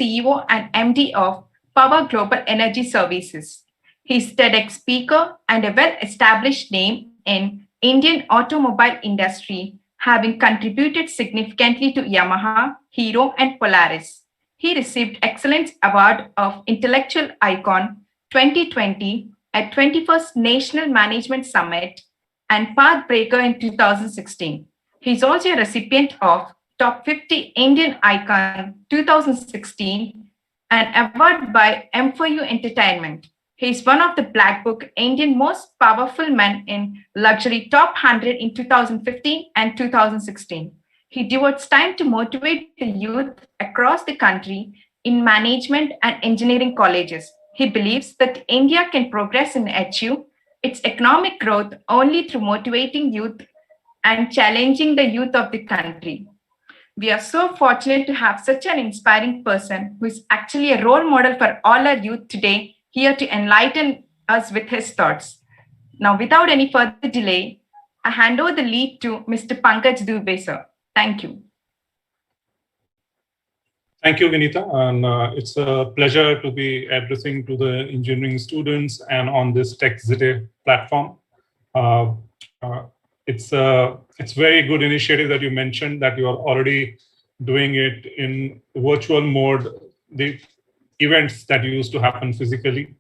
CEO and MD of Power Global Energy Services. He's TEDx speaker and a well-established name in Indian automobile industry, having contributed significantly to Yamaha, Hero, and Polaris. He received Excellence Award of Intellectual Icon 2020 at 21st National Management Summit and Pathbreaker in 2016. He's also a recipient of Top 50 Indian Icon 2016, an award by M4U Entertainment. He's one of the Black Book Indian most powerful men in luxury top 100 in 2015 and 2016. He devotes time to motivate the youth across the country in management and engineering colleges. He believes that India can progress and achieve its economic growth only through motivating youth and challenging the youth of the country. We are so fortunate to have such an inspiring person who is actually a role model for all our youth today, here to enlighten us with his thoughts. Now, without any further delay, I hand over the lead to Mr. Pankaj Dubey, sir. Thank you. Thank you, Vinita. And it's a pleasure to be addressing to the engineering students and on this Teckzite' platform. It's very good initiative that you mentioned that you are already doing it in virtual mode. The events that used to happen physically,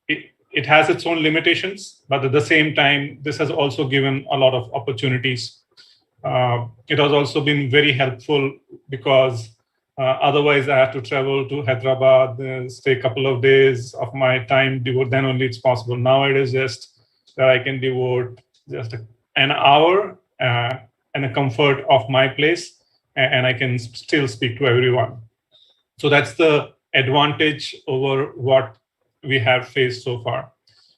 it has its own limitations, but at the same time, this has also given a lot of opportunities. It has also been very helpful because otherwise I have to travel to Hyderabad, stay a couple of days of my time, then only it's possible. Now it is just that I can devote just an hour and a comfort of my place, and I can still speak to everyone. So that's the advantage over what we have faced so far.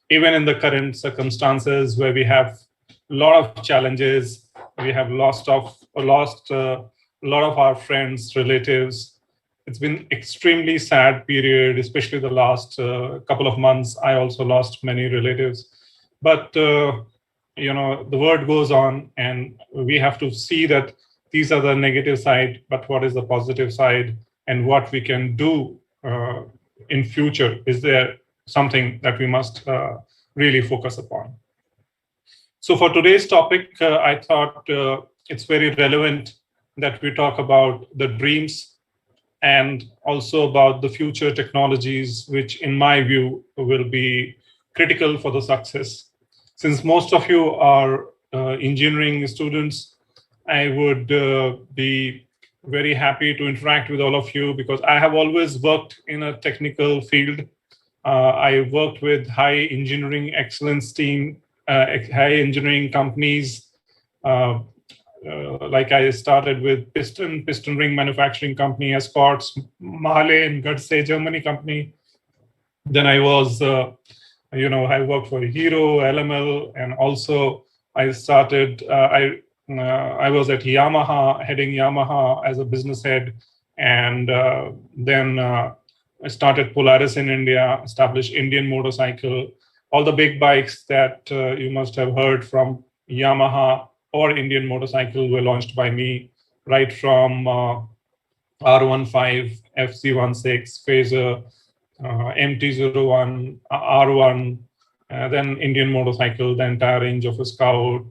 Even in the current circumstances where we have a lot of challenges, we have lost a lot of our friends, relatives. It's been extremely sad period, especially the last couple of months. I also lost many relatives, but the word goes on, and we have to see that these are the negative side, but what is the positive side, and what we can do in future? Is there something that we must really focus upon? So for today's topic, I thought it's very relevant that we talk about the dreams and also about the future technologies, which in my view will be critical for the success. Since most of you are engineering students, I would be very happy to interact with all of you because I have always worked in a technical field. I worked with high engineering excellence team, high engineering companies. Like I started with piston ring manufacturing company, Escorts, Mahle in Gadsey, Germany company. Then I was, I worked for Hero, LML, and also I started, I was at Yamaha, heading Yamaha as a business head. And then I started Polaris in India, established Indian motorcycle, all the big bikes that you must have heard from Yamaha or Indian motorcycle were launched by me, right from R15, FC16, Phaser, MT-01, R1, then Indian motorcycle, the entire range of a Scout,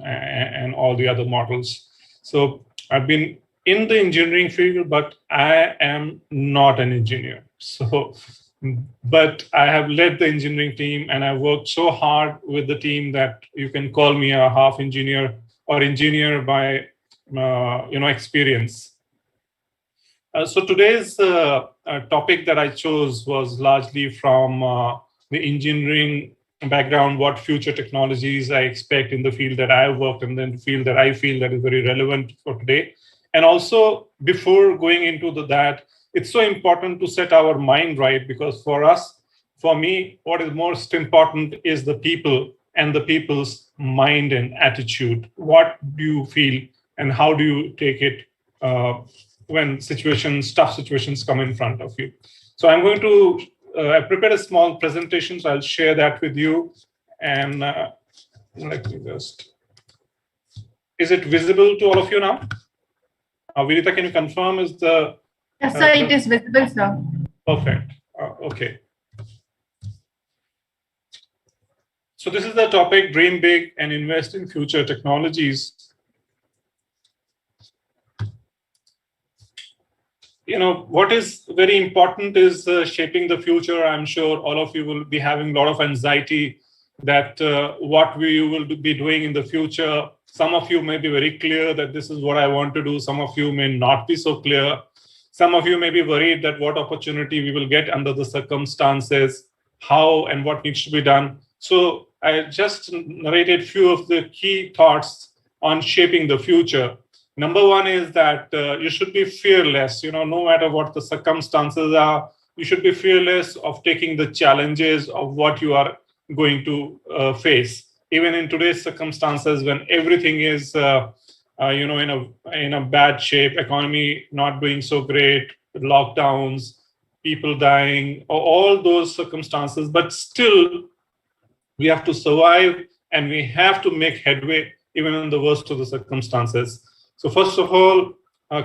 and all the other models. So I've been in the engineering field, but I am not an engineer. So, but I have led the engineering team, and I worked so hard with the team that you can call me a half engineer or engineer by experience. So today's topic that I chose was largely from the engineering background, what future technologies I expect in the field that I have worked in, the field that I feel that is very relevant for today. And also, before going into that, it's so important to set our mind right, because for us, for me, what is most important is the people and the people's mind and attitude. What do you feel and how do you take it when tough situations come in front of you? So I'm going to, I prepared a small presentation, so I'll share that with you. And let me just, is it visible to all of you now? Vinita, can you confirm is the Yes, sir, it is visible, sir. Perfect. Okay. So this is the topic, dream big and invest in future technologies. What is very important is shaping the future. I'm sure all of you will be having a lot of anxiety that what we will be doing in the future. Some of you may be very clear that this is what I want to do. Some of you may not be so clear. Some of you may be worried that what opportunity we will get under the circumstances, how and what needs to be done. So I just narrated few of the key thoughts on shaping the future. Number one is that you should be fearless, no matter what the circumstances are, you should be fearless of taking the challenges of what you are going to face. Even in today's circumstances, when everything is, in a bad shape, economy not doing so great, lockdowns, people dying, all those circumstances, but still we have to survive and we have to make headway even in the worst of the circumstances. So first of all,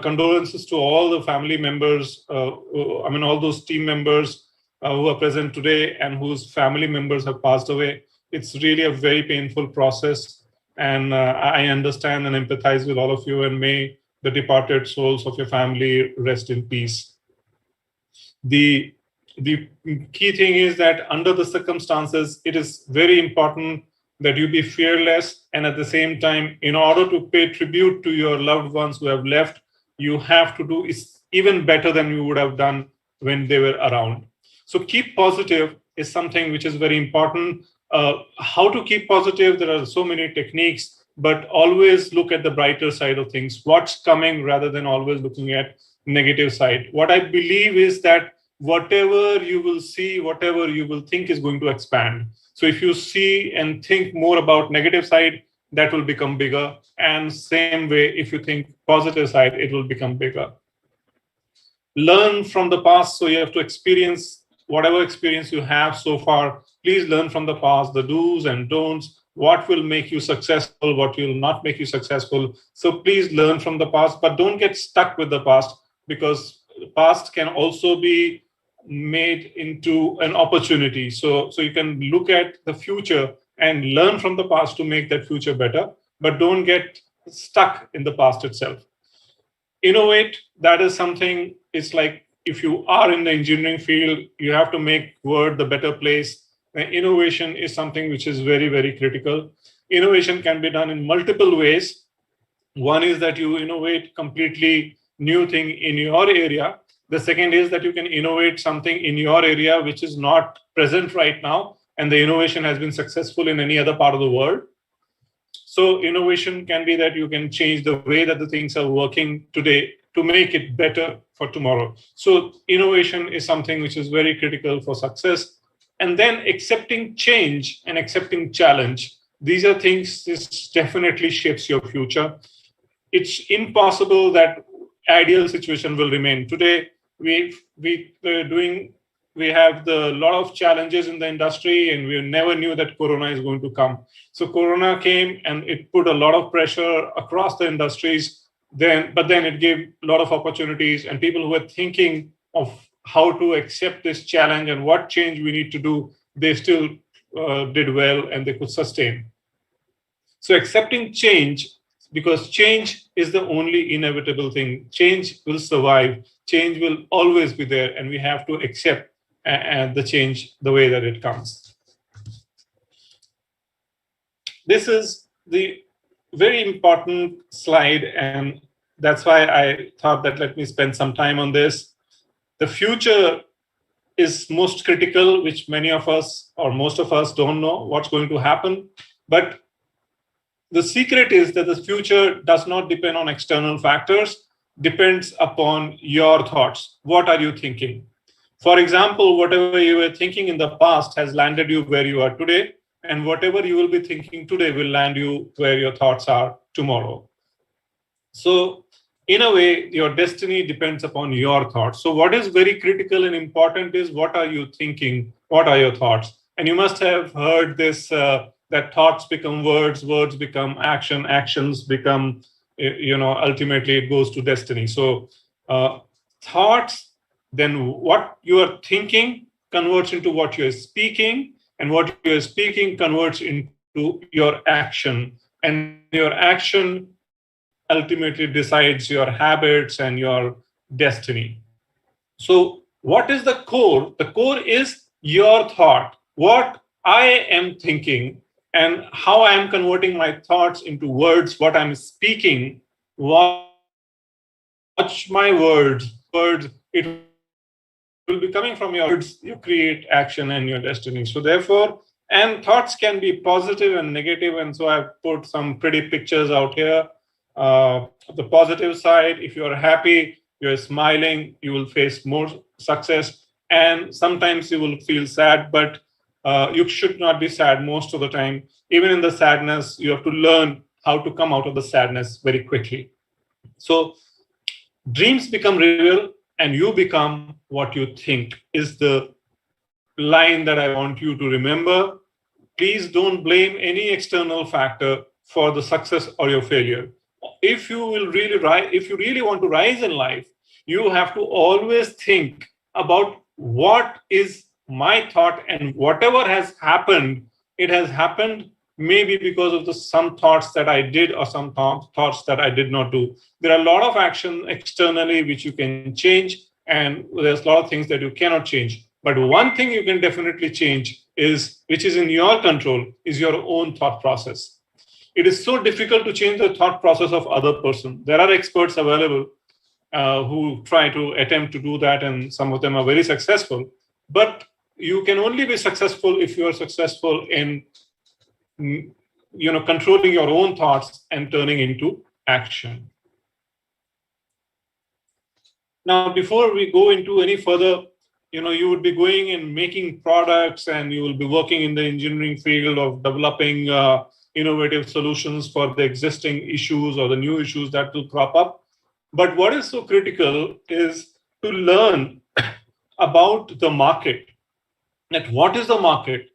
condolences to all the family members, all those team members who are present today and whose family members have passed away. It's really a very painful process. And I understand and empathize with all of you, and may the departed souls of your family rest in peace. The key thing is that under the circumstances, it is very important that you be fearless, and at the same time, in order to pay tribute to your loved ones who have left, you have to do is even better than you would have done when they were around. So keep positive is something which is very important. How to keep positive? There are so many techniques, but always look at the brighter side of things, what's coming, rather than always looking at negative side. What I believe is that whatever you will see, whatever you will think is going to expand. So if you see and think more about negative side, that will become bigger. And same way, if you think positive side, it will become bigger. Learn from the past. So you have to experience whatever experience you have so far. Please learn from the past, the do's and don'ts, what will make you successful, what will not make you successful. So please learn from the past, but don't get stuck with the past, because the past can also be made into an opportunity. So you can look at the future and learn from the past to make that future better, but don't get stuck in the past itself. Innovate, that is something, it's like if you are in the engineering field, you have to make world the better place. Innovation is something which is very, very critical. Innovation can be done in multiple ways. One is that you innovate completely new thing in your area. The second is that you can innovate something in your area which is not present right now, and the innovation has been successful in any other part of the world. So innovation can be that you can change the way that the things are working today to make it better for tomorrow. So innovation is something which is very critical for success. And then accepting change and accepting challenge. These are things, this definitely shapes your future. It's impossible that ideal situation will remain. Today, we have the lot of challenges in the industry, and we never knew that Corona is going to come. So Corona came and it put a lot of pressure across the industries. But then it gave a lot of opportunities, and people who were thinking of how to accept this challenge and what change we need to do, they still did well and they could sustain. So accepting change, because change is the only inevitable thing. Change will survive. Change will always be there, and we have to accept the change the way that it comes. This is the very important slide, and that's why I thought that let me spend some time on this. The future is most critical, which many of us or most of us don't know what's going to happen. But the secret is that the future does not depend on external factors, depends upon your thoughts. What are you thinking? For example, whatever you were thinking in the past has landed you where you are today, and whatever you will be thinking today will land you where your thoughts are tomorrow. So in a way, your destiny depends upon your thoughts. So what is very critical and important is, what are you thinking? What are your thoughts? And you must have heard this, that thoughts become words, words become actions become, ultimately it goes to destiny. So thoughts, then what you are thinking converts into what you're speaking, and what you're speaking converts into your action, and your action ultimately decides your habits and your destiny. So what is the core? The core is your thought, what I am thinking, and how I am converting my thoughts into words, what I'm speaking. Watch my words. It will be coming from your words. You create action and your destiny. So therefore, and thoughts can be positive and negative. And so I've put some pretty pictures out here. The positive side, if you're happy, you're smiling, you will face more success. And sometimes you will feel sad, but you should not be sad most of the time. Even in the sadness, you have to learn how to come out of the sadness very quickly. So dreams become real and you become what you think, is the line that I want you to remember. Please don't blame any external factor for the success or your failure. If you will really rise, if you really want to rise in life, you have to always think about what is my thought, and whatever has happened, it has happened maybe because of the some thoughts that I did or some thoughts that I did not do. There are a lot of action externally which you can change, and there's a lot of things that you cannot change. But one thing you can definitely change is, which is in your control, is your own thought process. It is so difficult to change the thought process of other person. There are experts available who try to attempt to do that, and some of them are very successful. But you can only be successful if you are successful in controlling your own thoughts and turning into action. Now, before we go into any further, you would be going and making products, and you will be working in the engineering field of developing innovative solutions for the existing issues or the new issues that will crop up. But what is so critical is to learn about the market. That what is the market?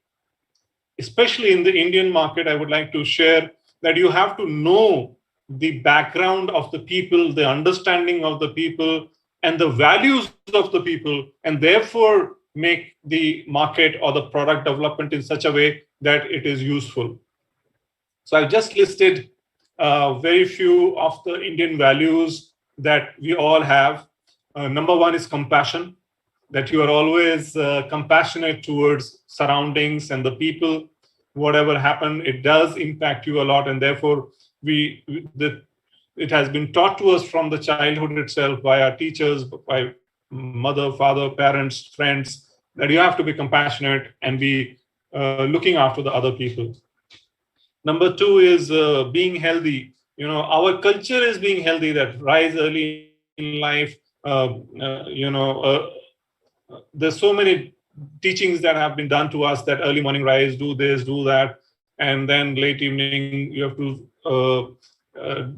Especially in the Indian market, I would like to share that you have to know the background of the people, the understanding of the people, and the values of the people, and therefore make the market or the product development in such a way that it is useful. So I've just listed very few of the Indian values that we all have. Number one is compassion, that you are always compassionate towards surroundings and the people. Whatever happened, it does impact you a lot, and therefore it has been taught to us from the childhood itself by our teachers, by mother, father, parents, friends, that you have to be compassionate and be looking after the other people. Number two is being healthy. Our culture is being healthy, that rise early in life. There's so many teachings that have been done to us, that early morning rise, do this, do that, and then late evening you have to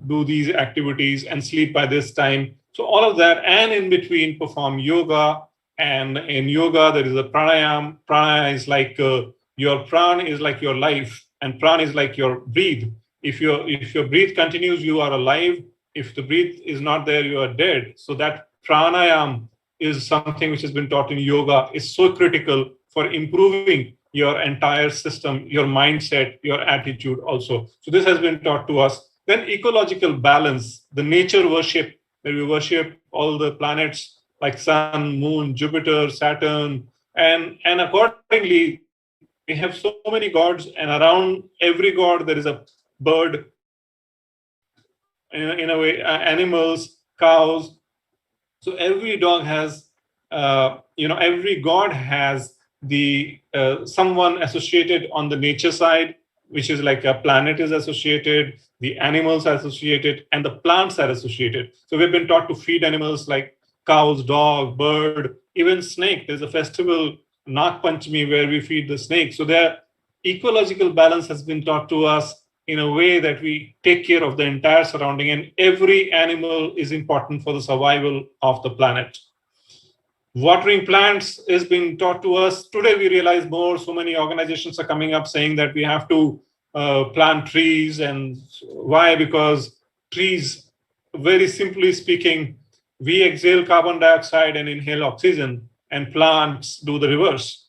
do these activities and sleep by this time. So all of that, and in between perform yoga. And in yoga there is a pranayam. Pranayam is like your pran is like your life, and pran is like your breathe. If your breath continues, you are alive. If the breath is not there, you are dead. So that pranayam is something which has been taught in yoga, is so critical for improving your entire system, your mindset, your attitude also. So this has been taught to us. Then ecological balance, the nature worship, that we worship all the planets like Sun, Moon, Jupiter, Saturn, and accordingly, we have so many gods, and around every god there is a bird, in a way, animals, cows. So every dog has, every god has the someone associated on the nature side, which is like a planet is associated, the animals are associated, and the plants are associated. So we've been taught to feed animals like cows, dog, bird, even snake. There's a festival, Nag Panchami, where we feed the snake. So their ecological balance has been taught to us in a way that we take care of the entire surrounding, and every animal is important for the survival of the planet. Watering plants is being taught to us. Today we realize more, so many organizations are coming up saying that we have to plant trees. And why? Because trees, very simply speaking, We exhale carbon dioxide and inhale oxygen, and plants do the reverse.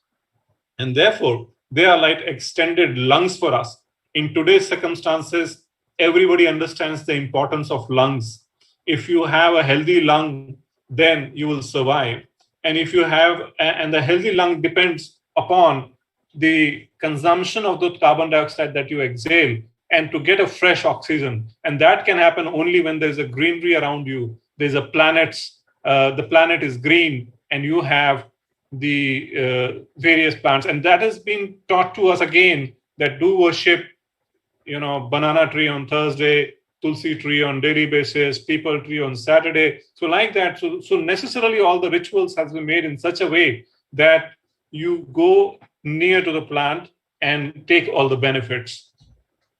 And therefore, they are like extended lungs for us. In today's circumstances, everybody understands the importance of lungs. If you have a healthy lung, then you will survive. And if you have, and the healthy lung depends upon the consumption of the carbon dioxide that you exhale and to get a fresh oxygen. And that can happen only when there's a greenery around you. There's a the planet is green, and you have the various plants. And that has been taught to us again, that do worship, banana tree on Thursday, tulsi tree on daily basis, people tree on Saturday. So like that, so necessarily all the rituals has been made in such a way that you go near to the plant and take all the benefits.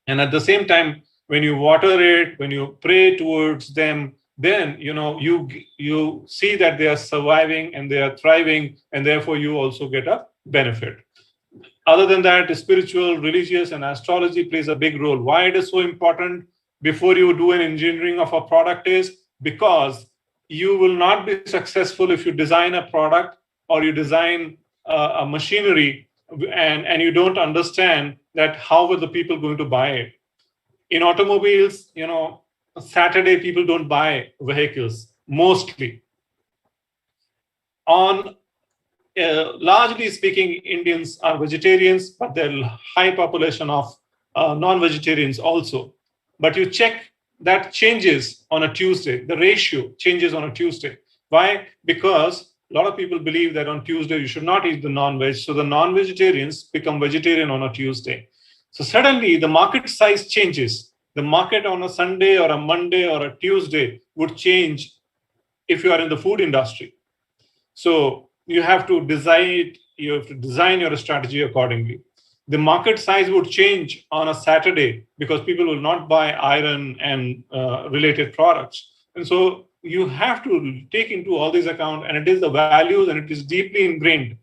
And at the same time, when you water it, when you pray towards them, then you see that they are surviving and they are thriving, and therefore you also get a benefit. Other than that, the spiritual, religious, and astrology plays a big role. Why it is so important before you do an engineering of a product is because you will not be successful if you design a product or you design a machinery and you don't understand that how were the people going to buy it. In automobiles, Saturday people don't buy vehicles mostly. Largely speaking, Indians are vegetarians, but there are a high population of non-vegetarians also. But you check, that changes on a Tuesday. The ratio changes on a Tuesday. Why? Because a lot of people believe that on Tuesday you should not eat the non-veg. So the non-vegetarians become vegetarian on a Tuesday. So suddenly the market size changes. The market on a Sunday or a Monday or a Tuesday would change if you are in the food industry. So you have to design your strategy accordingly. The market size would change on a Saturday because people will not buy iron and related products. And so you have to take into all these account, and it is the values and it is deeply ingrained.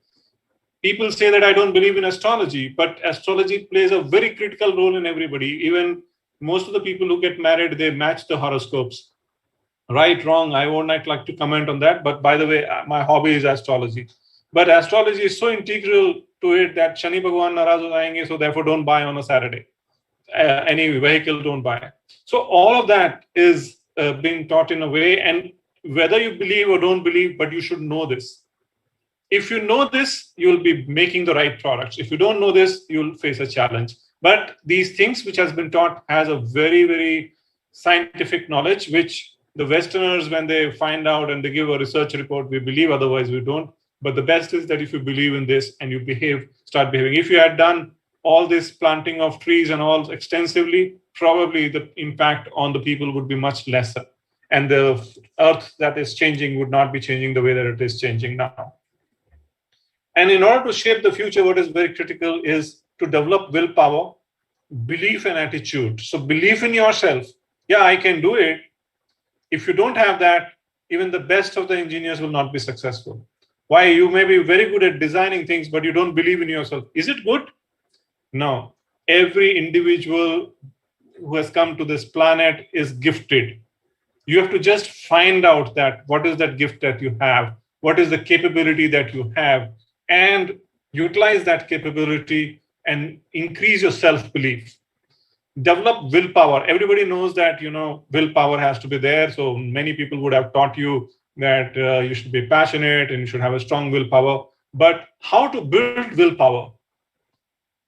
People say that I don't believe in astrology, but astrology plays a very critical role in everybody. Even most of the people who get married, they match the horoscopes. Right, wrong, I won't like to comment on that. But by the way, my hobby is astrology. But astrology is so integral to it that Shani Bhagwan naraz ho jayenge, so therefore don't buy on a Saturday. Any vehicle don't buy. So all of that is being taught in a way, and whether you believe or don't believe, but you should know this. If you know this, you'll be making the right products. If you don't know this, you'll face a challenge. But these things which has been taught has a very, very scientific knowledge, which the Westerners, when they find out and they give a research report, we believe, otherwise we don't. But the best is that if you believe in this and you start behaving. If you had done all this planting of trees and all extensively, probably the impact on the people would be much lesser. And the earth that is changing would not be changing the way that it is changing now. And in order to shape the future, what is very critical is to develop willpower, belief, and attitude. So belief in yourself. Yeah, I can do it. If you don't have that, even the best of the engineers will not be successful. Why? You may be very good at designing things, but you don't believe in yourself. Is it good? No. Every individual who has come to this planet is gifted. You have to just find out that what is that gift that you have, what is the capability that you have, and utilize that capability and increase your self-belief. Develop willpower. Everybody knows that, willpower has to be there. So many people would have taught you that you should be passionate and you should have a strong willpower. But how to build willpower?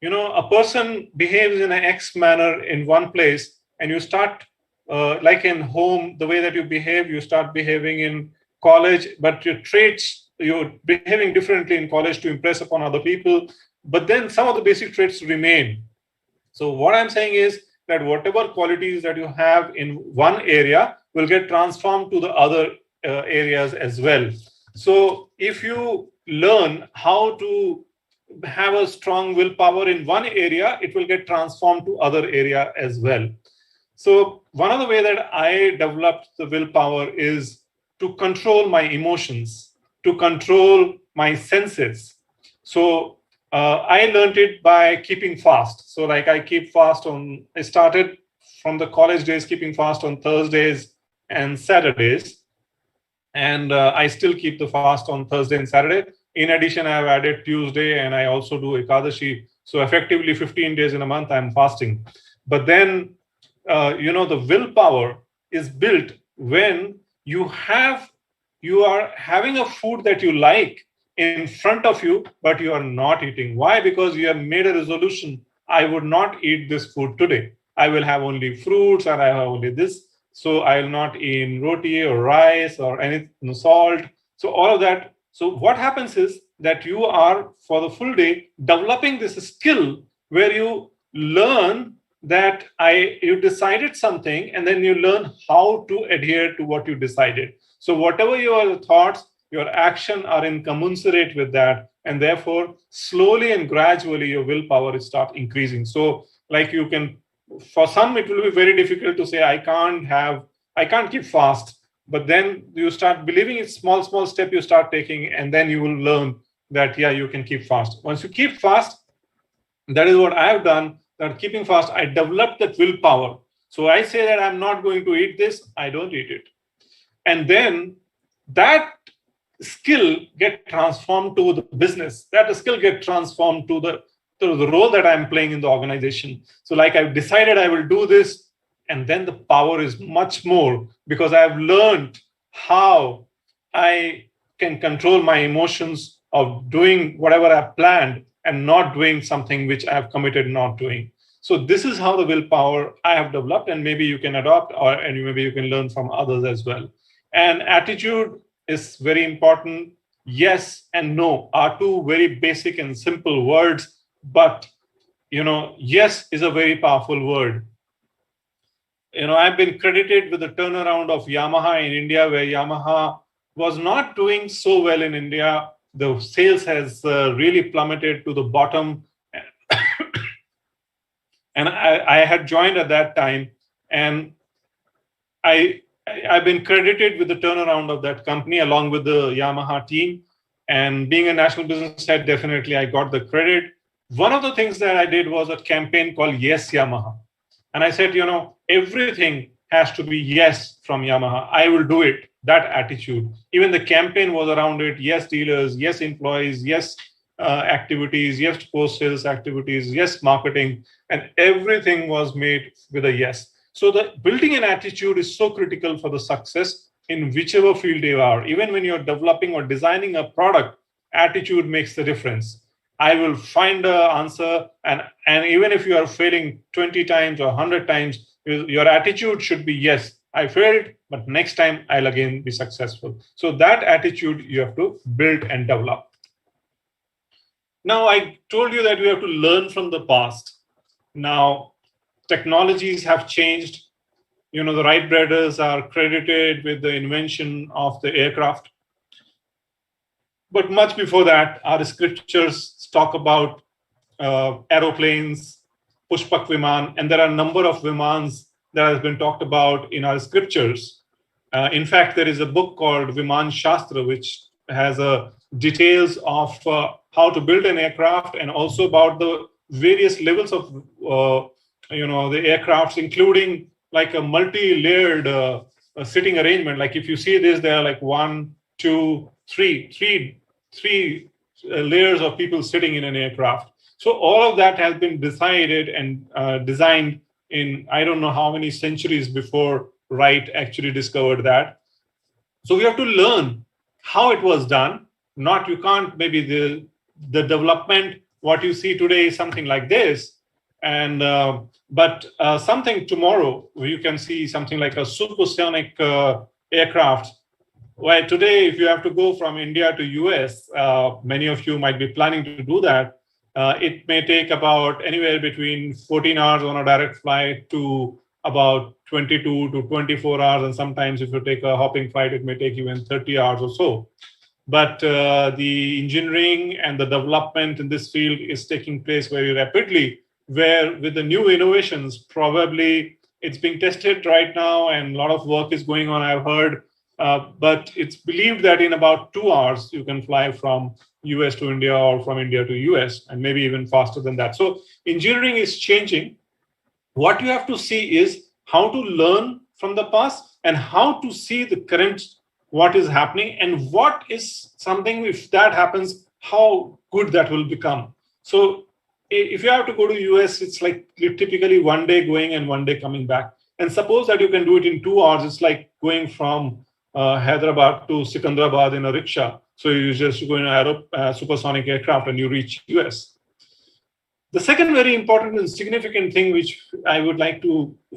A person behaves in an X manner in one place, and you start, like in home, the way that you behave, you start behaving in college, but your traits, you're behaving differently in college to impress upon other people. But then some of the basic traits remain. So what I'm saying is that whatever qualities that you have in one area will get transformed to the other areas as well. So if you learn how to have a strong willpower in one area, it will get transformed to other area as well. So one of the way that I developed the willpower is to control my emotions, to control my senses. So I learned it by keeping fast. So like I started from the college days keeping fast on Thursdays and Saturdays. And I still keep the fast on Thursday and Saturday. In addition, I have added Tuesday, and I also do Ekadashi. So effectively 15 days in a month, I'm fasting. But then, the willpower is built when you are having a food that you like in front of you, but you are not eating. Why? Because you have made a resolution. I would not eat this food today. I will have only fruits, and I have only this. So I will not eat roti or rice or any salt. So all of that. So what happens is that you are for the full day developing this skill where you learn that you decided something, and then you learn how to adhere to what you decided. So whatever your thoughts, your action are incommensurate with that, and therefore slowly and gradually your willpower start increasing. So like you can, for some it will be very difficult to say I can't keep fast, but then you start believing it's small step you start taking, and then you will learn that yeah, you can keep fast. Once you keep fast, that is what I have done, that keeping fast, I developed that willpower. So I say that I'm not going to eat this, I don't eat it. And then that skill get transformed to the business. That skill get transformed to the role that I'm playing in the organization. So like I've decided I will do this, and then the power is much more because I've learned how I can control my emotions of doing whatever I've planned and not doing something which I've committed not doing. So this is how the willpower I have developed, and maybe you can adopt, and maybe you can learn from others as well. And attitude is very important. Yes and no are two very basic and simple words, but yes is a very powerful word. I've been credited with the turnaround of Yamaha in India, where Yamaha was not doing so well in India. The sales has really plummeted to the bottom. And I had joined at that time, and I've been credited with the turnaround of that company along with the Yamaha team. And being a national business head, definitely I got the credit. One of the things that I did was a campaign called Yes Yamaha. And I said, everything has to be yes from Yamaha. I will do it. That attitude. Even the campaign was around it. Yes, dealers. Yes, employees. Yes, activities. Yes, post-sales activities. Yes, marketing. And everything was made with a yes. So the building an attitude is so critical for the success in whichever field you are. Even when you're developing or designing a product, attitude makes the difference. I will find an answer, and even if you are failing 20 times or 100 times, your attitude should be yes, I failed, but next time I'll again be successful. So that attitude you have to build and develop. Now, I told you that we have to learn from the past. Now, technologies have changed. The Wright brothers are credited with the invention of the aircraft. But much before that, our scriptures talk about aeroplanes, Pushpak Viman, and there are a number of Vimans that has been talked about in our scriptures. In fact, there is a book called Viman Shastra, which has details of how to build an aircraft, and also about the various levels of the aircrafts, including like a multi-layered sitting arrangement. Like if you see this, there are like 1, 2, 3 layers of people sitting in an aircraft. So all of that has been decided and designed in I don't know how many centuries before Wright actually discovered that. So we have to learn how it was done. You can't, maybe the development, what you see today is something like this. And but something tomorrow, you can see something like a supersonic aircraft. Well, today, if you have to go from India to US, many of you might be planning to do that. It may take about anywhere between 14 hours on a direct flight to about 22 to 24 hours. And sometimes if you take a hopping flight, it may take even 30 hours or so. But the engineering and the development in this field is taking place very rapidly, where with the new innovations, probably it's being tested right now and a lot of work is going on, I've heard. But it's believed that in about 2 hours, you can fly from US to India or from India to US, and maybe even faster than that. So engineering is changing. What you have to see is how to learn from the past and how to see the current what is happening and what is something, if that happens, how good that will become. So if you have to go to US, it's like typically 1 day going and 1 day coming back. And suppose that you can do it in 2 hours, it's like going from Hyderabad to Secunderabad in a rickshaw. So you just go in an supersonic aircraft and you reach US. The second very important and significant thing which I would like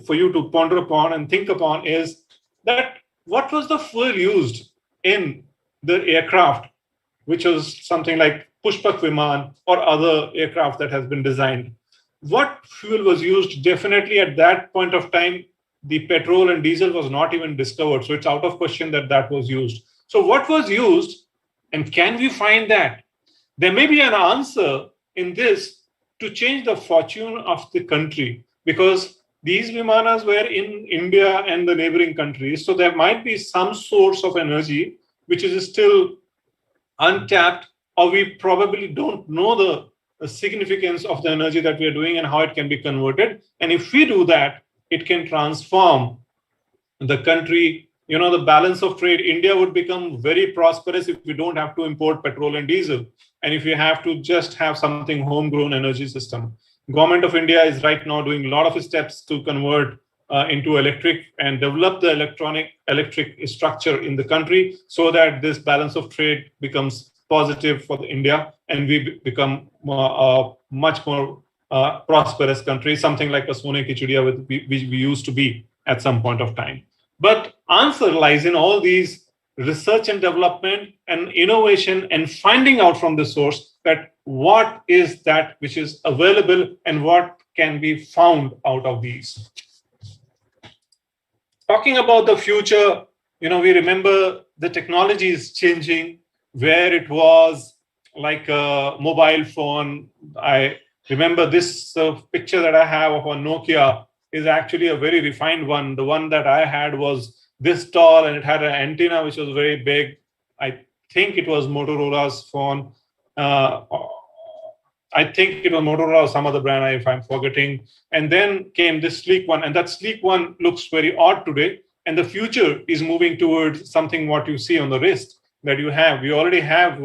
for you to ponder upon and think upon is that what was the fuel used in the aircraft, which was something like Pushpak Viman or other aircraft that has been designed. What fuel was used? Definitely at that point of time, the petrol and diesel was not even discovered. So it's out of question that that was used. So what was used, and can we find that? There may be an answer in this to change the fortune of the country, because these Vimanas were in India and the neighboring countries. So there might be some source of energy which is still untapped, or we probably don't know the significance of the energy that we are doing and how it can be converted. And if we do that, it can transform the country. The balance of trade, India would become very prosperous if we don't have to import petrol and diesel. And if we have to just have something homegrown energy system. Government of India is right now doing a lot of steps to convert into electric and develop the electric structure in the country so that this balance of trade becomes positive for India and we become a much more prosperous country, something like a Sone Ki Chidiya which we used to be at some point of time. But answer lies in all these research and development and innovation and finding out from the source that what is that which is available and what can be found out of these. Talking about the future, we remember the technology is changing. Where it was like a mobile phone, I remember this picture that I have of a Nokia is actually a very refined one. The one that I had was this tall and it had an antenna which was very big. I think it was Motorola's phone. I think it was Motorola or some other brand, if I'm forgetting. And then came this sleek one, and that sleek one looks very odd today. And the future is moving towards something what you see on the wrist that you have. We already have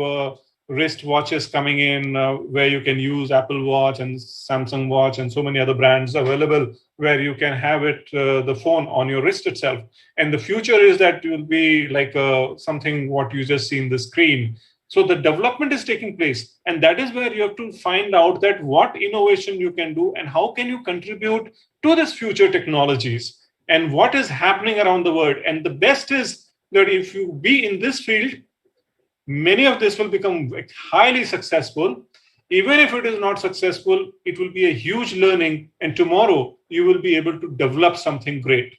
wrist watches coming in where you can use Apple Watch and Samsung Watch and so many other brands available where you can have it, the phone on your wrist itself. And the future is that it will be like something what you just see in the screen. So the development is taking place. And that is where you have to find out that what innovation you can do and how can you contribute to this future technologies and what is happening around the world. And the best is that if you be in this field, many of this will become highly successful. Even if it is not successful, it will be a huge learning. And tomorrow you will be able to develop something great.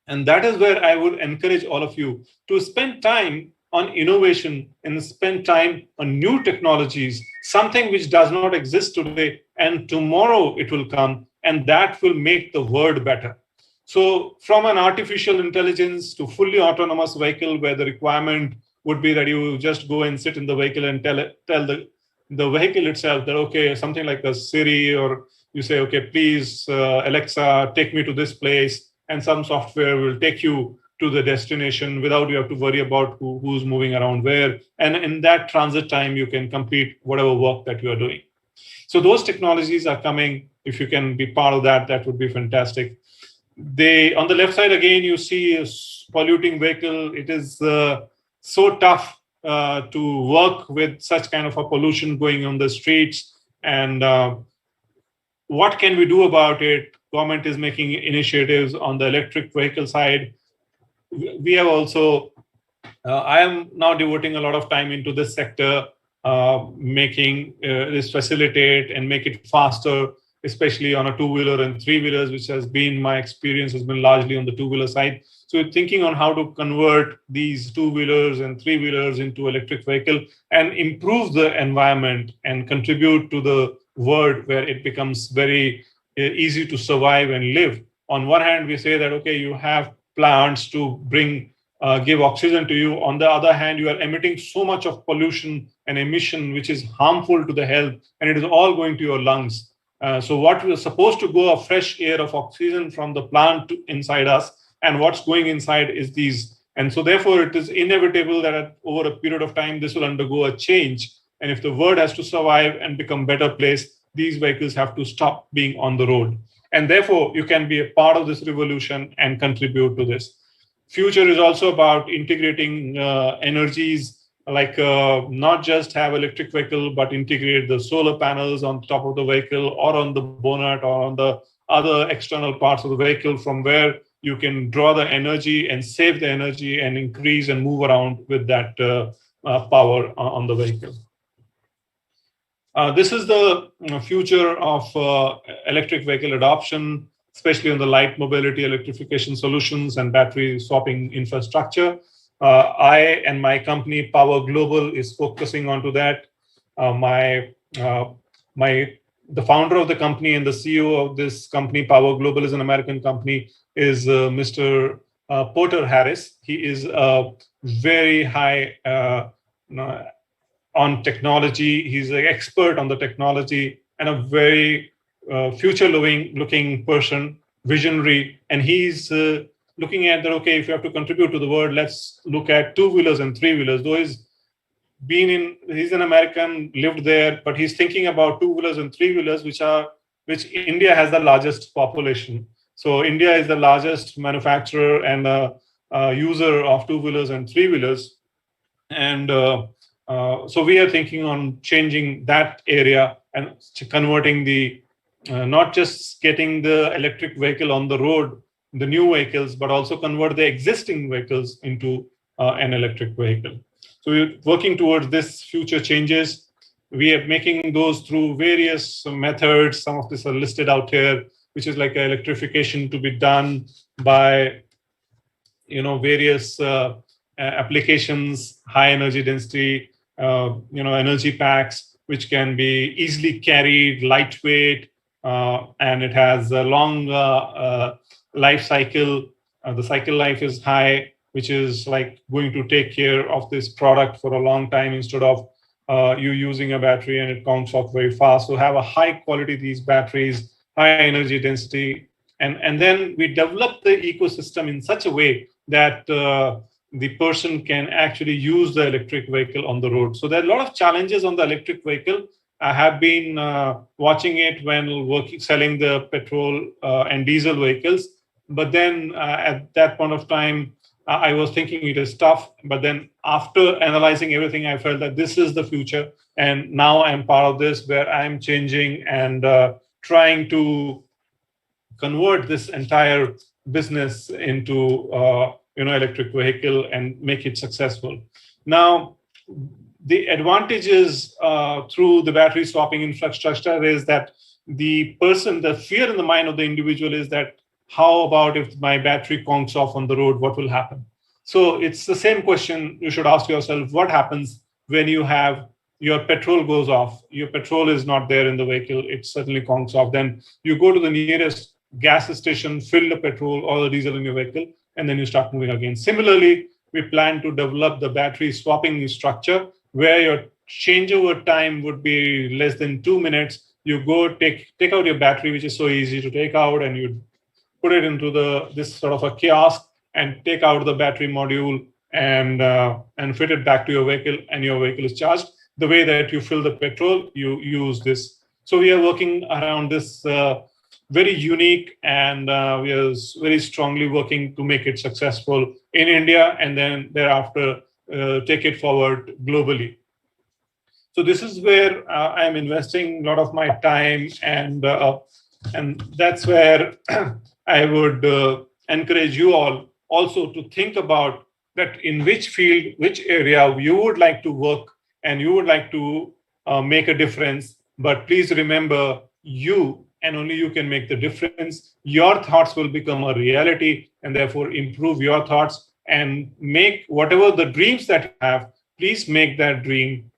And that is where I would encourage all of you to spend time on innovation and spend time on new technologies, something which does not exist today. And tomorrow it will come, and that will make the world better. So from an artificial intelligence to fully autonomous vehicle, where the requirement would be that you just go and sit in the vehicle and tell the vehicle itself that, okay, something like a Siri, or you say, okay, please, Alexa, take me to this place, and some software will take you to the destination without you have to worry about who's moving around where. And in that transit time, you can complete whatever work that you are doing. So those technologies are coming. If you can be part of that, that would be fantastic. On the left side, again, you see a polluting vehicle. It is so tough to work with such kind of a pollution going on the streets. And what can we do about it? Government is making initiatives on the electric vehicle side. We have also, I am now devoting a lot of time into this sector, making this facilitate and make it faster, especially on a two-wheeler and three-wheelers, which has been my experience, has been largely on the two-wheeler side. So we're thinking on how to convert these two-wheelers and three-wheelers into electric vehicle and improve the environment and contribute to the world where it becomes very easy to survive and live. On one hand, we say that, okay, you have plants to give oxygen to you. On the other hand, you are emitting so much of pollution and emission, which is harmful to the health, and it is all going to your lungs. So what was supposed to go a fresh air of oxygen from the plant inside us, and what's going inside is these And so therefore, it is inevitable that over a period of time, this will undergo a change. And if the world has to survive and become better place, these vehicles have to stop being on the road. And therefore, you can be a part of this revolution and contribute to this. Future is also about integrating energies, like not just have electric vehicle, but integrate the solar panels on top of the vehicle or on the bonnet or on the other external parts of the vehicle, from where you can draw the energy and save the energy and increase and move around with that power on the vehicle. This is the future of electric vehicle adoption, especially on the light mobility electrification solutions and battery swapping infrastructure. I and my company Power Global is focusing onto that. The founder of the company and the CEO of this company, Power Global, is an American company, is Mr. Porter Harris. He is a very high on technology. He's an expert on the technology and a very future-looking person, visionary. And he's looking at that, okay, if you have to contribute to the world, let's look at two-wheelers and three-wheelers. Though he's an American, lived there, but he's thinking about two-wheelers and three-wheelers, which India has the largest population. So India is the largest manufacturer and user of two-wheelers and three-wheelers. And so we are thinking on changing that area and converting the, not just getting the electric vehicle on the road, the new vehicles, but also convert the existing vehicles into an electric vehicle. So we're working towards this future changes. We are making those through various methods. Some of these are listed out here, which is like electrification to be done by, various applications, high energy density, energy packs, which can be easily carried, lightweight, and it has a long life cycle. The cycle life is high, which is like going to take care of this product for a long time instead of you using a battery and it comes off very fast. So have a high quality these batteries, high energy density, and then we develop the ecosystem in such a way that the person can actually use the electric vehicle on the road. So there are a lot of challenges on the electric vehicle. I have been watching it when selling the petrol and diesel vehicles. But then at that point of time, I was thinking it is tough. But then after analyzing everything, I felt that this is the future. And now I'm part of this, where I'm changing and trying to convert this entire business into electric vehicle and make it successful. Now, the advantages through the battery swapping infrastructure is that the fear in the mind of the individual is that, how about if my battery conks off on the road, what will happen? So it's the same question you should ask yourself: what happens when you have your petrol goes off? Your petrol is not there in the vehicle, it certainly conks off. Then you go to the nearest gas station, fill the petrol or the diesel in your vehicle, and then you start moving again. Similarly, we plan to develop the battery swapping structure, where your changeover time would be less than 2 minutes. You go take out your battery, which is so easy to take out, and you put it into this sort of a kiosk and take out the battery module and fit it back to your vehicle, and your vehicle is charged. The way that you fill the petrol, you use this. So we are working around this very unique, and we are very strongly working to make it successful in India, and then thereafter take it forward globally. So this is where I'm investing a lot of my time, and that's where I would encourage you all also to think about that, in which field, which area you would like to work and you would like to make a difference. But please remember, you and only you can make the difference. Your thoughts will become a reality, and therefore improve your thoughts and make whatever the dreams that you have, please make that dream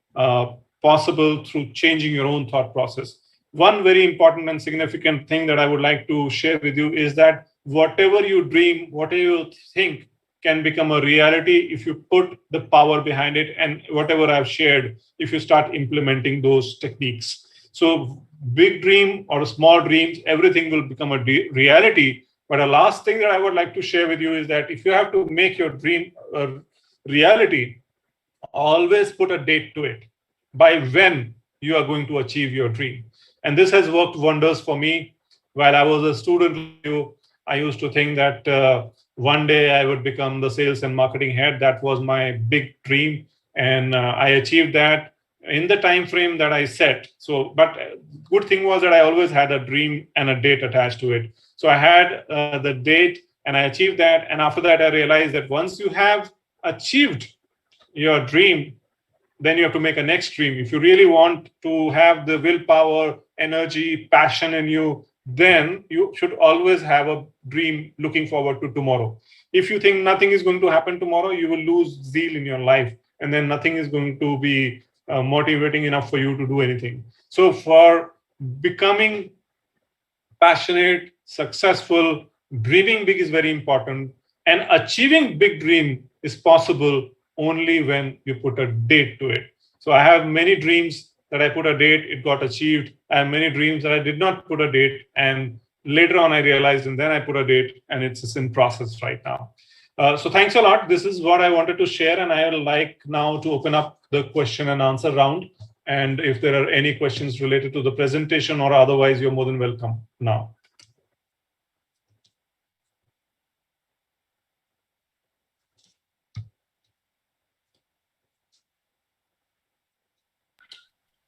possible through changing your own thought process. One very important and significant thing that I would like to share with you is that whatever you dream, whatever you think, can become a reality if you put the power behind it. And whatever I've shared, if you start implementing those techniques. So big dream or small dreams, everything will become a reality. But the last thing that I would like to share with you is that if you have to make your dream a reality, always put a date to it, by when you are going to achieve your dream. And this has worked wonders for me. While I was a student, I used to think that one day I would become the sales and marketing head. That was my big dream, and I achieved that in the time frame that I set. So, but good thing was that I always had a dream and a date attached to it. So I had the date, and I achieved that. And after that, I realized that once you have achieved your dream, then you have to make a next dream. If you really want to have the willpower, energy, passion in you, then you should always have a dream looking forward to tomorrow. If you think nothing is going to happen tomorrow, you will lose zeal in your life, and then nothing is going to be motivating enough for you to do anything. So for becoming passionate, successful, dreaming big is very important, and achieving big dream is possible only when you put a date to it. So I have many dreams that I put a date, it got achieved. I have many dreams that I did not put a date, and later on I realized, and then I put a date, and it's in process right now. So thanks a lot. This is what I wanted to share, and I would like now to open up the question and answer round. And if there are any questions related to the presentation or otherwise, you're more than welcome now.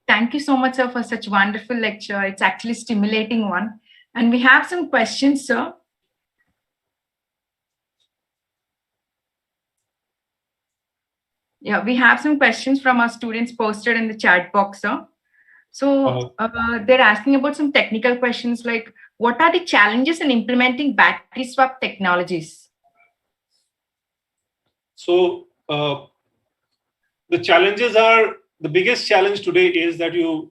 Thank you so much, sir, for such wonderful lecture. It's actually stimulating one. And we have some questions, sir. Yeah, we have some questions from our students posted in the chat box, sir. So they're asking about some technical questions like, what are the challenges in implementing battery swap technologies? So the challenges are, the biggest challenge today is that you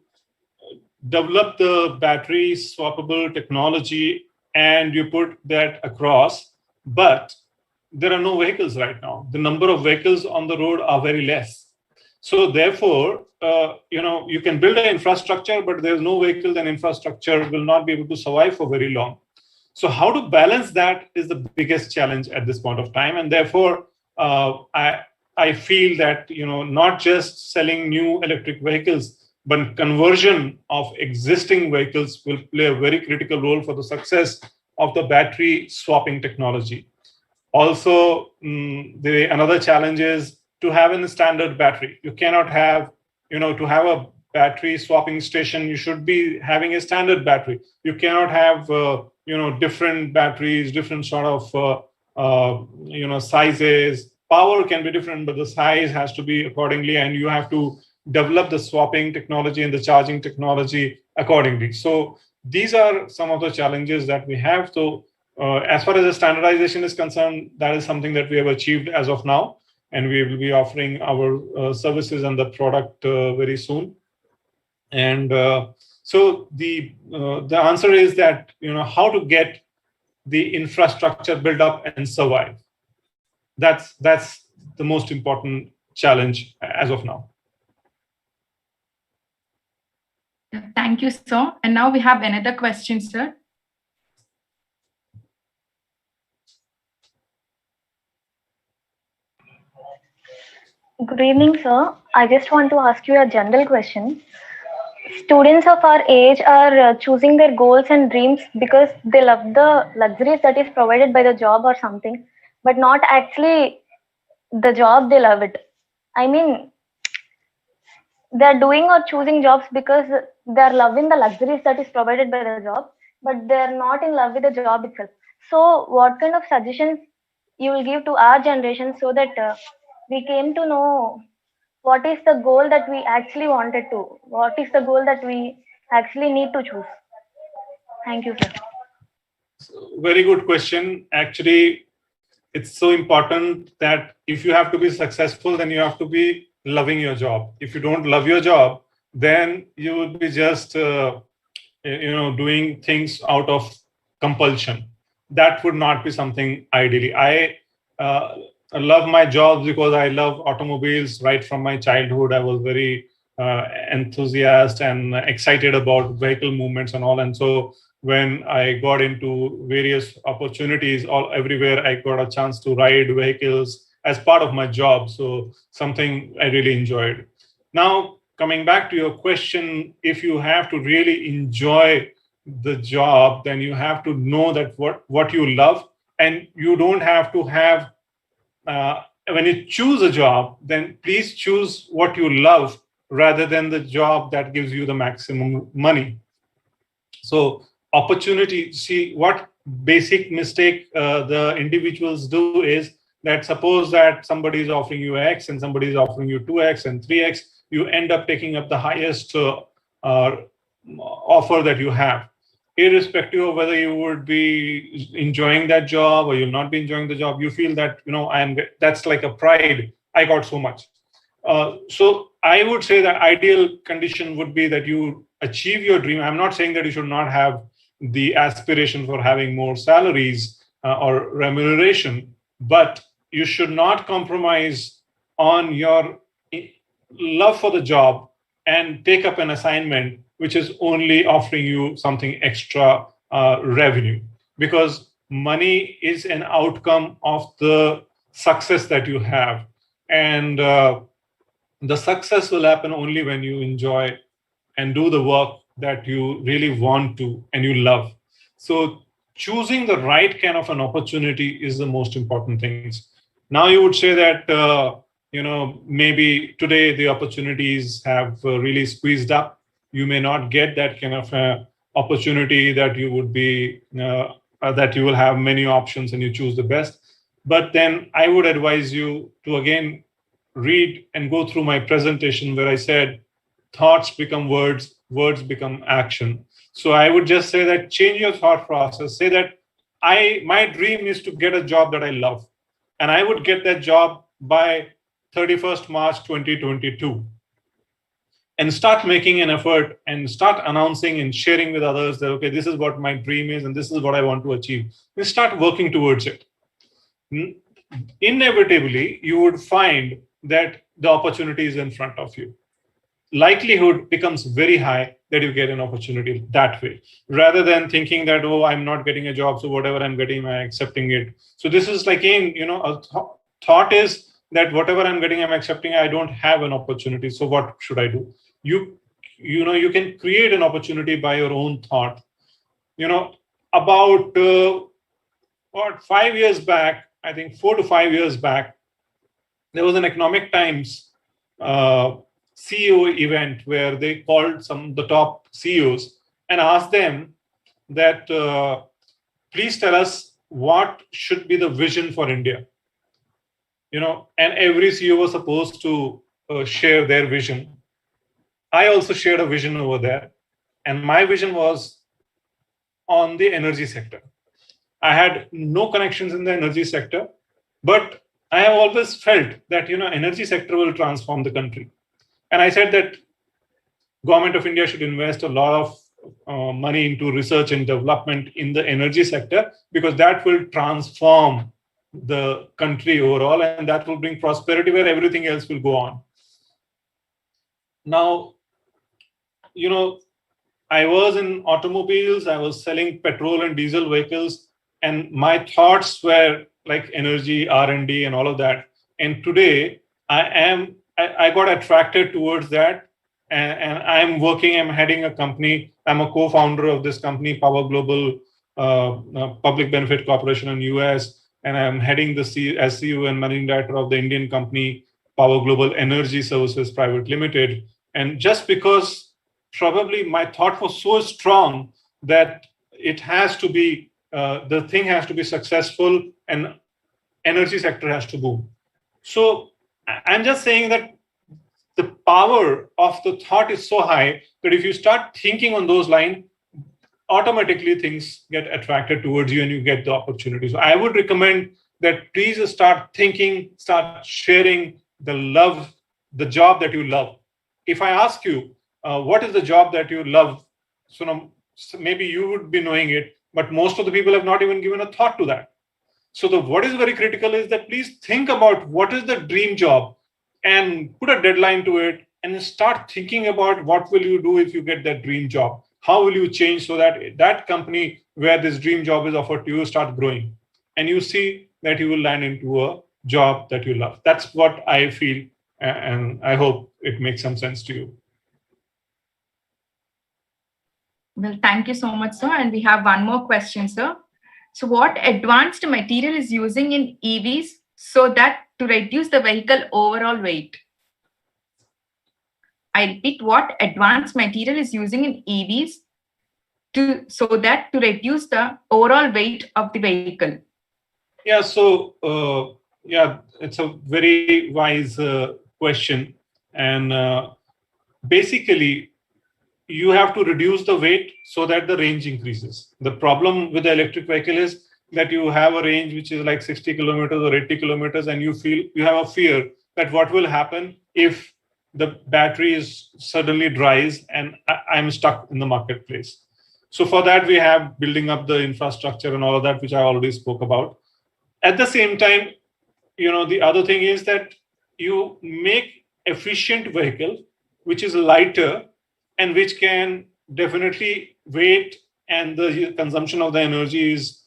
develop the battery swappable technology and you put that across, but there are no vehicles right now. The number of vehicles on the road are very less. So therefore, you can build an infrastructure, but there's no vehicle, then infrastructure will not be able to survive for very long. So how to balance that is the biggest challenge at this point of time. And therefore, I feel that, not just selling new electric vehicles, but conversion of existing vehicles will play a very critical role for the success of the battery swapping technology. Also, another challenge is to have a standard battery. You cannot have, to have a battery swapping station, you should be having a standard battery. You cannot have, different batteries, different sort of, sizes. Power can be different, but the size has to be accordingly, and you have to develop the swapping technology and the charging technology accordingly. So these are some of the challenges that we have. So as far as the standardization is concerned, that is something that we have achieved as of now, and we will be offering our services and the product very soon. And so the answer is that, how to get the infrastructure built up and survive. That's the most important challenge as of now. Thank you, sir. And now we have another question, sir. Good evening, sir. I just want to ask you a general question. Students of our age are choosing their goals and dreams because they love the luxuries that is provided by the job or something, but not actually the job they love it. I mean, they're doing or choosing jobs because they're loving the luxuries that is provided by the job, but they're not in love with the job itself. So what kind of suggestions you will give to our generation so that we came to know what is the goal that we actually wanted to, what is the goal that we actually need to choose? Thank you, sir. Very good question. Actually, it's so important that if you have to be successful, then you have to be loving your job. If you don't love your job, then you will be just doing things out of compulsion. That would not be something ideally. I love my job because I love automobiles right from my childhood. I was very enthusiastic and excited about vehicle movements and all. And so when I got into various opportunities all everywhere. I got a chance to ride vehicles as part of my job. So something I really enjoyed. Now, coming back to your question, if you have to really enjoy the job, then you have to know that what you love, and you don't have to have when you choose a job, then please choose what you love rather than the job that gives you the maximum money. So opportunity, see what basic mistake the individuals do is that suppose that somebody is offering you X and somebody is offering you 2X and 3X, you end up taking up the highest uh, offer that you have, irrespective of whether you would be enjoying that job or you'll not be enjoying the job. You feel that, that's like a pride. I got so much. So I would say the ideal condition would be that you achieve your dream. I'm not saying that you should not have the aspiration for having more salaries or remuneration, but you should not compromise on your love for the job and take up an assignment which is only offering you something extra revenue, because money is an outcome of the success that you have, and the success will happen only when you enjoy and do the work that you really want to and you love. So choosing the right kind of an opportunity is the most important things. Now you would say that maybe today the opportunities have really squeezed up. You may not get that kind of opportunity that you would be that you will have many options and you choose the best. But then I would advise you to again read and go through my presentation where I said thoughts become words, words become action. So I would just say that change your thought process. Say that my dream is to get a job that I love, and I would get that job by 31st March 2022. And start making an effort and start announcing and sharing with others that, okay, this is what my dream is and this is what I want to achieve. And start working towards it. Inevitably, you would find that the opportunity is in front of you. Likelihood becomes very high that you get an opportunity that way, rather than thinking that, oh, I'm not getting a job, so whatever I'm getting, I'm accepting it. So this is like a thought is that whatever I'm getting, I'm accepting. I don't have an opportunity, so what should I do? You can create an opportunity by your own thought. About 5 years back, I think 4 to 5 years back, there was an Economic Times CEO event where they called the top CEOs and asked them that please tell us what should be the vision for India. And every CEO was supposed to share their vision. I also shared a vision over there, and my vision was on the energy sector. I had no connections in the energy sector, but I have always felt that energy sector will transform the country. And I said that government of India should invest a lot of money into research and development in the energy sector, because that will transform the country overall, and that will bring prosperity where everything else will go on. Now, I was in automobiles, I was selling petrol and diesel vehicles, and my thoughts were like energy, R&D, and all of that. And today, I got attracted towards that, and I'm heading a company. I'm a co-founder of this company, Power Global Public Benefit Corporation in US, and I'm heading as CEO and managing director of the Indian company, Power Global Energy Services Private Limited. And just because probably my thought was so strong that it has to be, the thing has to be successful and energy sector has to boom. So I'm just saying that the power of the thought is so high that if you start thinking on those lines, automatically things get attracted towards you and you get the opportunity. So I would recommend that please start thinking, start sharing the job that you love. If I ask you, what is the job that you love? So maybe you would be knowing it, but most of the people have not even given a thought to that. So what is very critical is that please think about what is the dream job and put a deadline to it and start thinking about what will you do if you get that dream job. how will you change so that that company where this dream job is offered to you start growing, and you see that you will land into a job that you love. That's what I feel, and I hope it makes some sense to you. Well, thank you so much, sir. And we have one more question, sir. So what advanced material is using in EVs so that to reduce the vehicle overall weight? I repeat, what advanced material is using in EVs so that to reduce the overall weight of the vehicle? Yeah, so it's a very wise question, and basically you have to reduce the weight so that the range increases. The problem with the electric vehicle is that you have a range which is like 60 kilometers or 80 kilometers, and you have a fear that what will happen if the battery is suddenly dries and I'm stuck in the marketplace. So for that, we have building up the infrastructure and all of that, which I already spoke about. At the same time, the other thing is that you make efficient vehicle, which is lighter and which can definitely weight, and the consumption of the energy is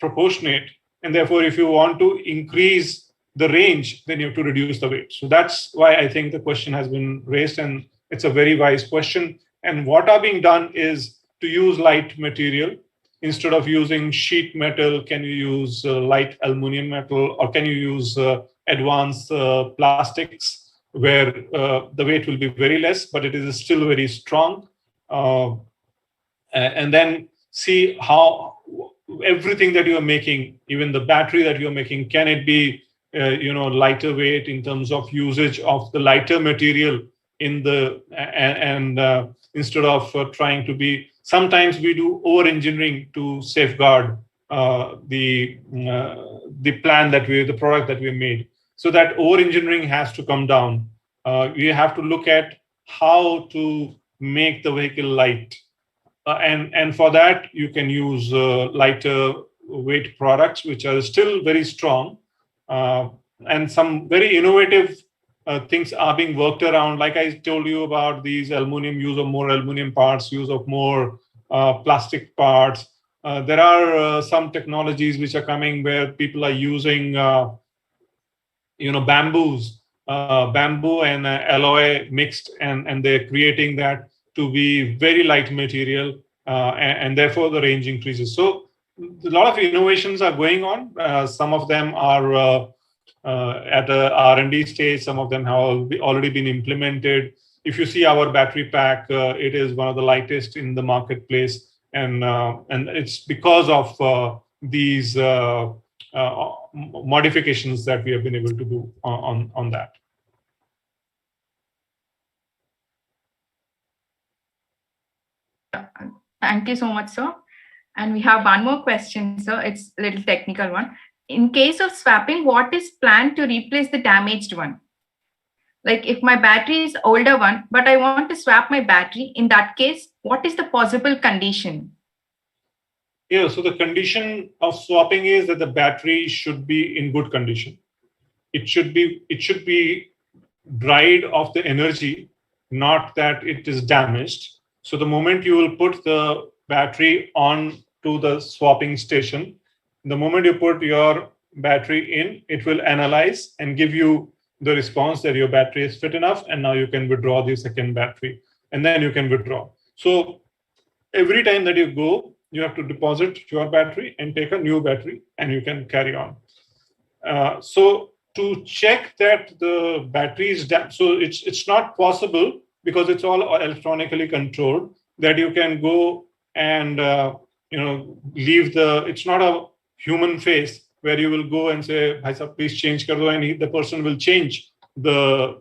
proportionate. And therefore, if you want to increase the range, then you have to reduce the weight. So that's why I think the question has been raised, and it's a very wise question. And what are being done is to use light material. Instead of using sheet metal, can you use light aluminum metal, or can you use advanced plastics where the weight will be very less, but it is still very strong? And then see how everything that you are making, even the battery that you are making, can it be lighter weight in terms of usage of the lighter material in the instead of trying to be. Sometimes we do over-engineering to safeguard the product that we made. So that over-engineering has to come down. We have to look at how to make the vehicle light, and for that you can use lighter weight products which are still very strong, and some very innovative things are being worked around. Like I told you about these use of more aluminum parts, use of more plastic parts. There are some technologies which are coming where people are using, bamboo and alloy mixed, and they're creating that to be very light material, and therefore the range increases. So a lot of innovations are going on. Some of them are at the R&D stage. Some of them have already been implemented. If you see our battery pack, it is one of the lightest in the marketplace, and it's because of these modifications that we have been able to do on that. Thank you so much, sir. And we have one more question, sir. It's a little technical one. In case of swapping, what is planned to replace the damaged one? Like if my battery is older one, but I want to swap my battery, in that case, what is the possible condition? Yeah, so the condition of swapping is that the battery should be in good condition. It should be dried of the energy, not that it is damaged. So the moment you will put the battery on to the swapping station, the moment you put your battery in, it will analyze and give you the response that your battery is fit enough, and now you can withdraw the second battery, and then you can withdraw. So every time that you go, you have to deposit your battery and take a new battery, and you can carry on. So to check that the battery is so it's not possible, because it's all electronically controlled, that you can go and leave it's not a human face where you will go and say, "Bhai sahab, please change kar do," and the person will change the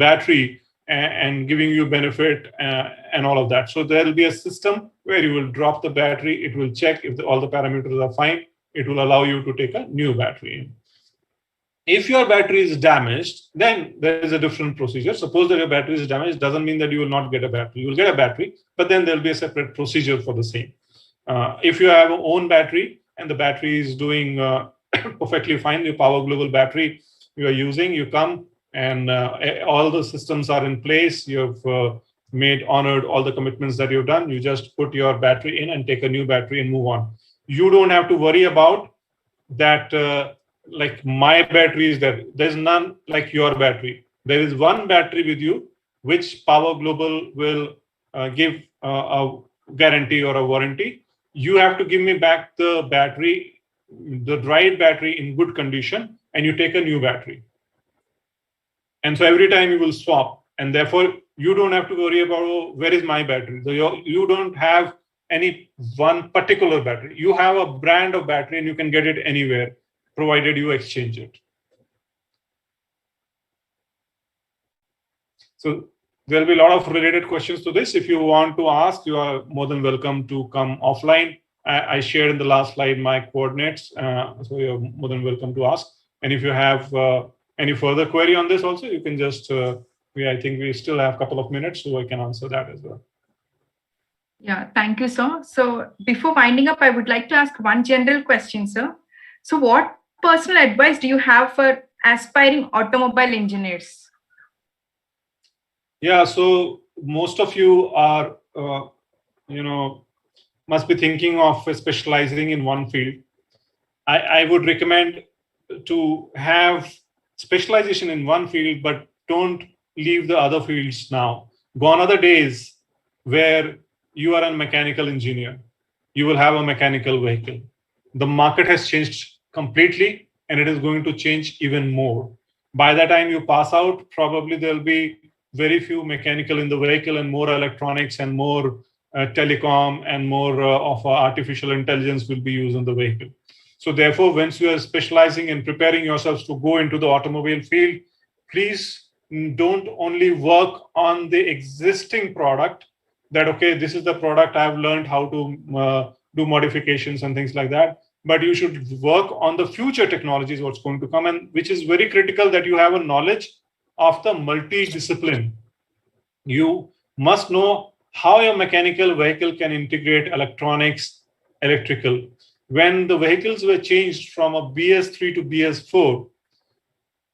battery and giving you benefit and all of that. So there will be a system where you will drop the battery. It will check if all the parameters are fine. It will allow you to take a new battery in. If your battery is damaged, then there is a different procedure. Suppose that your battery is damaged, doesn't mean that you will not get a battery. You will get a battery, but then there will be a separate procedure for the same. If you have your own battery and the battery is doing perfectly fine, your Power Global battery you are using, you come and all the systems are in place. You have honored all the commitments that you've done. You just put your battery in and take a new battery and move on. You don't have to worry about that, like my battery is there. There's none like your battery. There is one battery with you, which Power Global will give a guarantee or a warranty. You have to give me back the battery, the dried battery in good condition, and you take a new battery. And so every time you will swap, and therefore you don't have to worry about, oh, where is my battery? So you don't have any one particular battery. You have a brand of battery and you can get it anywhere, provided you exchange it. So there'll be a lot of related questions to this. If you want to ask, you are more than welcome to come offline. I shared in the last slide my coordinates, so you're more than welcome to ask. And if you have any further query on this also, you can just, I think we still have a couple of minutes, so I can answer that as well. Yeah, thank you, sir. So before winding up, I would like to ask one general question, sir. So what personal advice do you have for aspiring automobile engineers? Yeah, so most of you are, must be thinking of specializing in one field. I would recommend to have specialization in one field, but don't leave the other fields now. Gone are the days where you are a mechanical engineer. You will have a mechanical vehicle. The market has changed completely, and it is going to change even more. By the time you pass out, probably there'll be very few mechanical in the vehicle and more electronics and more telecom and more of artificial intelligence will be used in the vehicle. So therefore, once you are specializing and preparing yourselves to go into the automobile field, please don't only work on the existing product that, okay, this is the product I've learned how to do modifications and things like that. But you should work on the future technologies, what's going to come, and which is very critical that you have a knowledge of the multi-discipline. You must know how your mechanical vehicle can integrate electronics, electrical. When the vehicles were changed from a BS3 to BS4,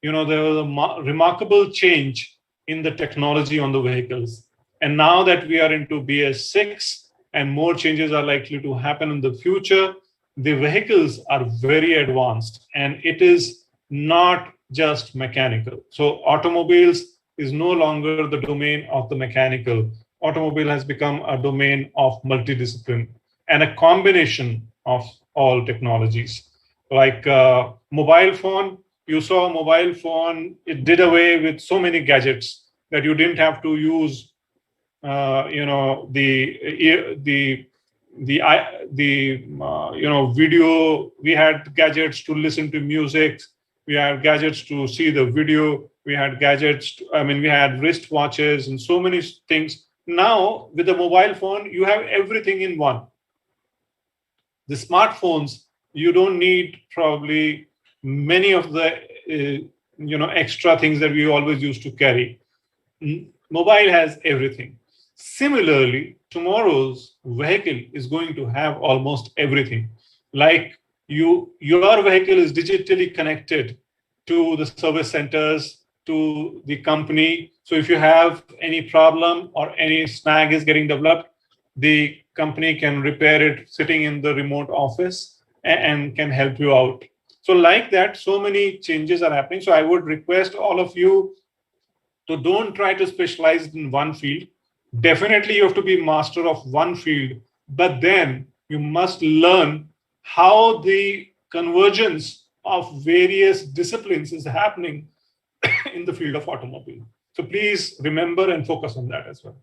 there was a remarkable change in the technology on the vehicles. And now that we are into BS6 and more changes are likely to happen in the future, the vehicles are very advanced and it is not just mechanical. So automobiles is no longer the domain of the mechanical. Automobile has become a domain of multidiscipline and a combination of all technologies. Like mobile phone, you saw a mobile phone, it did away with so many gadgets that you didn't have to use video. We had gadgets to listen to music. We had gadgets to see the video. We had gadgets. We had wristwatches and so many things. Now, with the mobile phone, you have everything in one. The smartphones, you don't need probably many of the extra things that we always used to carry. Mobile has everything. Similarly, tomorrow's vehicle is going to have almost everything. Like your vehicle is digitally connected to the service centers, to the company. So if you have any problem or any snag is getting developed, the company can repair it sitting in the remote office and can help you out. So like that, so many changes are happening. So I would request all of you to don't try to specialize in one field. Definitely you have to be master of one field, but then you must learn how the convergence of various disciplines is happening in the field of automobile. So please remember and focus on that as well.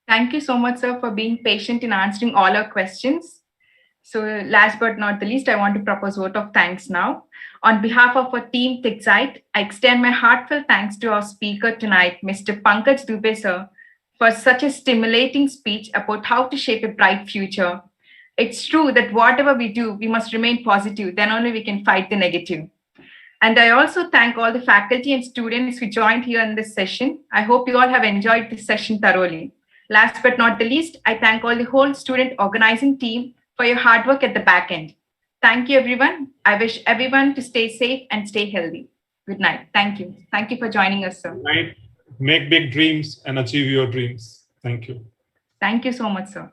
Thank you so much, sir, for being patient in answering all our questions. So last but not the least, I want to propose a vote of thanks now. On behalf of our team Teckzite', I extend my heartfelt thanks to our speaker tonight, Mr. Pankaj Dubey, sir, for such a stimulating speech about how to shape a bright future. It's true that whatever we do, we must remain positive, then only we can fight the negative. And I also thank all the faculty and students who joined here in this session. I hope you all have enjoyed this session thoroughly. Last but not the least, I thank all the whole student organizing team for your hard work at the back end. Thank you, everyone. I wish everyone to stay safe and stay healthy. Good night. Thank you. Thank you for joining us, sir. Good night. Make big dreams and achieve your dreams. Thank you. Thank you so much, sir.